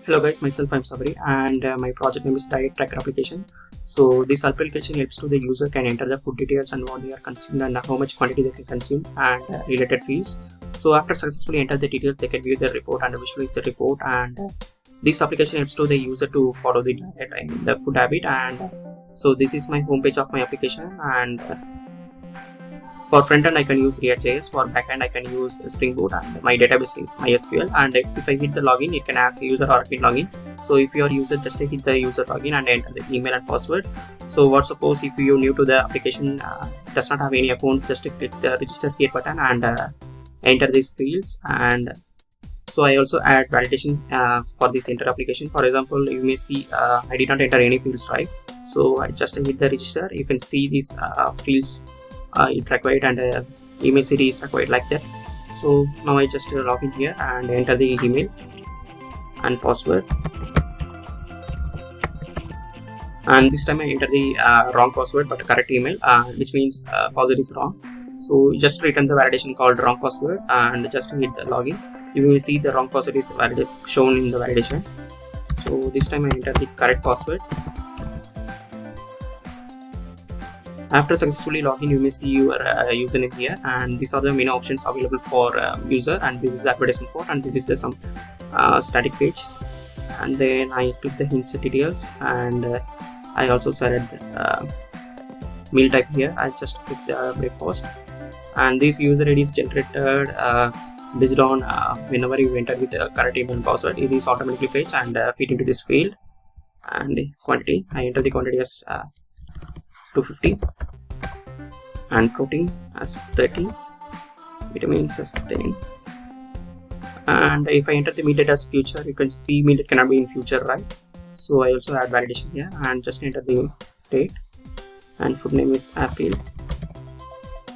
Hello guys, myself I'm Sabri and my project name is Diet Tracker application. So this application helps to the user can enter the food details and what they are consuming and how much quantity they can consume and related fields. So after successfully enter the details, they can view the report and visualize the report, and this application helps to the user to follow the diet and the food habit. And so this is my homepage of my application, and for front end I can use ReactJS, for back end I can use Spring Boot, and my database is MySQL. And if I hit the login, it can ask user or admin login. So if you are user, just hit the user login and enter the email and password. So what suppose if you new to the application, does not have any account, just click the register here button and enter these fields. And so I also add validation for this enter application. For example, you may see I did not enter any fields, right? So I just hit the register. You can see these fields it required, and email CD is required, like that. So now I just log in here and enter the email and password, and this time I enter the wrong password but correct email, which means password is wrong. So just return the validation called wrong password and just hit the login. You will see the wrong password is shown in the validation. So this time I enter the correct password. After successfully login, you may see your username here, and these are the main options available for user, and this is the advertisement port, and this is the some static page. And then I click the hints details, and I also select meal type here. I just click the breakfast, and this user ID is generated based on whenever you enter with the correct email and password. It is automatically fetched and fit into this field. And quantity, I enter the quantity as 250, and protein as 30, vitamins as 10. And if I enter the meal date as future, you can see meal date cannot be in future, right? So I also add validation here and just enter the date, and food name is apple,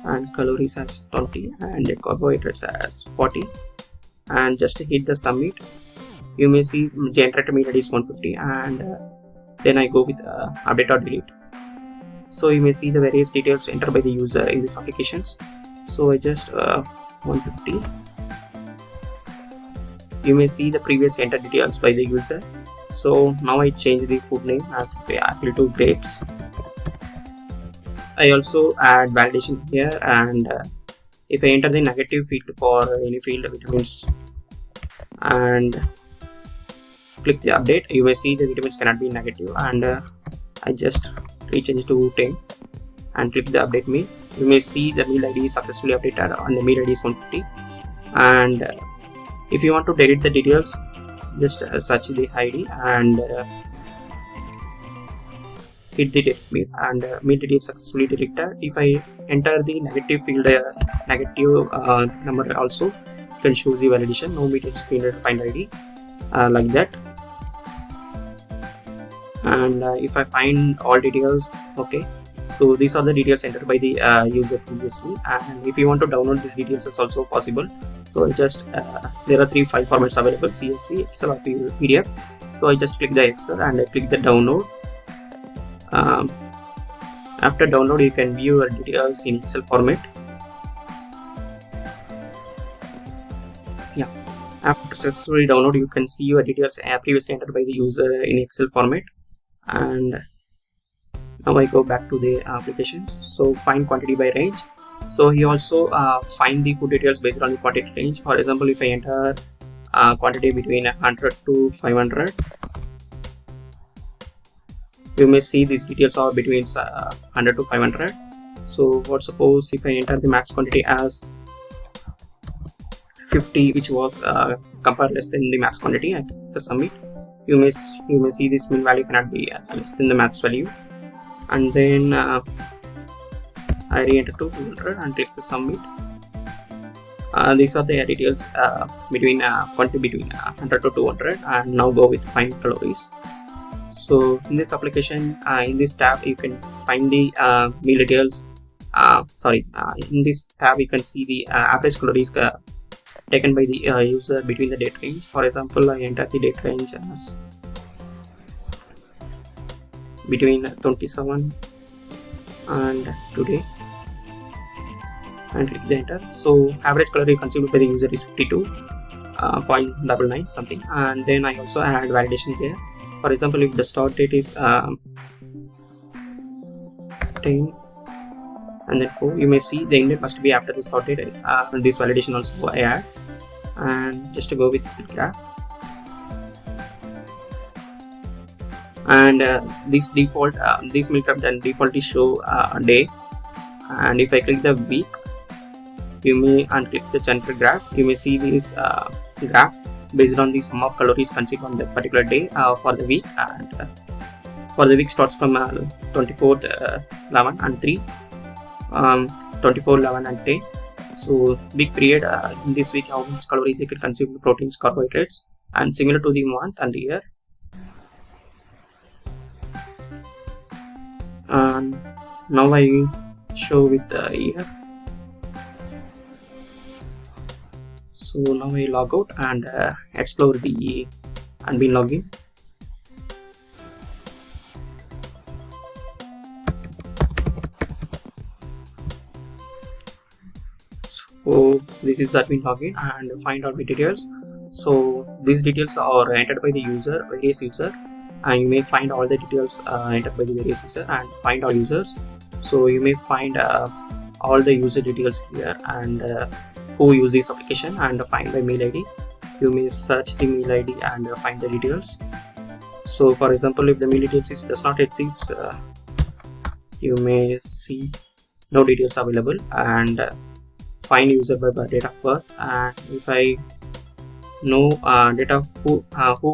and calories as 20, and the carbohydrates as 40, and just hit the submit. You may see generated meal date is 150, and then I go with update or delete. So you may see the various details entered by the user in these applications. So I just 150. You may see the previous entered details by the user. So now I change the food name as apple to grapes. I also add validation here, and if I enter the negative field for any field, vitamins, and click the update, you may see the vitamins cannot be negative, and I just rechange to 10 and click the update meal. You may see the meal ID is successfully updated and the meal ID is 150. And if you want to delete the details, just search the ID and hit the delete meal, and meal ID is successfully deleted. If I enter the negative field, negative number also, you can choose the validation, no meal is find ID, like that. And if I find all details, okay, so these are the details entered by the user previously. And if you want to download these details, it's also possible. So I just there are 3 file formats available: CSV, Excel, or PDF. So I just click the Excel and I click the download. After download, you can view your details in Excel format. Yeah, after successfully download, you can see your details previously entered by the user in Excel format. And now I go back to the applications. So find quantity by range. So he also find the food details based on the quantity range. For example, if I enter quantity between 100 to 500, you may see these details are between 100 to 500. So what suppose if I enter the max quantity as 50, which was compared less than the max quantity, I click the submit. You may see this min value cannot be less than the max value, and then I re-enter to 200 and click the submit. These are the details between quantity between 100 to 200, and now go with find calories. So in this application, in this tab, you can find the meal details. In this tab, you can see the average calories taken by the user between the date range. For example, I enter the date range as between 27 and today, and click the enter. So average calorie consumed by the user is 52, 0.99 something. And then I also add validation here. For example, if the start date is 10 and then 4, you may see the indent must be after the start date. This validation also I add, and just to go with graph. And this default this milgraph then default is show day, and if I click the week, you may unclick the general graph, you may see this graph based on the sum of calories consumed on that particular day for the week. And for the week starts from 24th 11 and 3, 24, 11 and 10. So week period, in this week how much calories they could consume, proteins, carbohydrates, and similar to the month and the year. And now I show with the year. So now I log out and explore the and bin login. So this is admin login and find all the details. So these details are entered by the user, various user, and you may find all the details entered by the various user and find all users. So you may find all the user details here, and who use this application, and find the mail ID. You may search the mail ID and find the details. So for example, if the mail details does not exist, you may see no details available, and find user by date of birth. And if I know date of who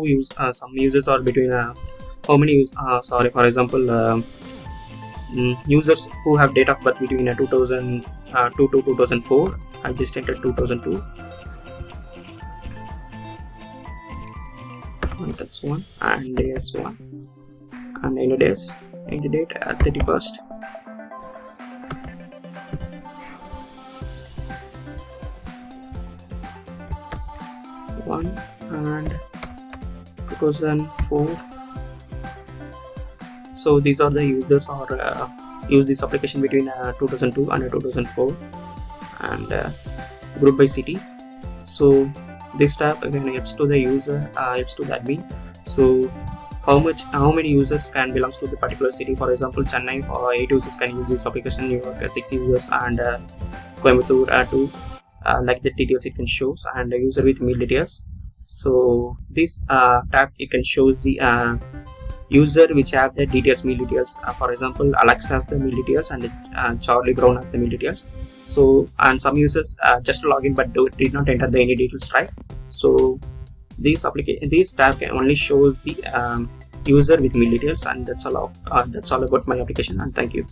use some users are between how many use sorry, for example, users who have date of birth between 2002 to 2004, I just entered 2002. That's one, and days 1, and end date 31st. And 2004. So these are the users or use this application between 2002 and 2004, and group by city. So this tab again helps to the user, helps to the admin. So how many users can belongs to the particular city. For example, Chennai, 8 users can use this application, New York 6 users, and Coimbatore 2. Like the details it can show, and a user with mail details. So this tab it can shows the user which have the details, mail details. For example, Alex has the mail details, and Charlie Brown has the mail details. So, and some users just log in but did not enter the any details, right? So this tab can only shows the user with mail details, and that's all about my application. And thank you.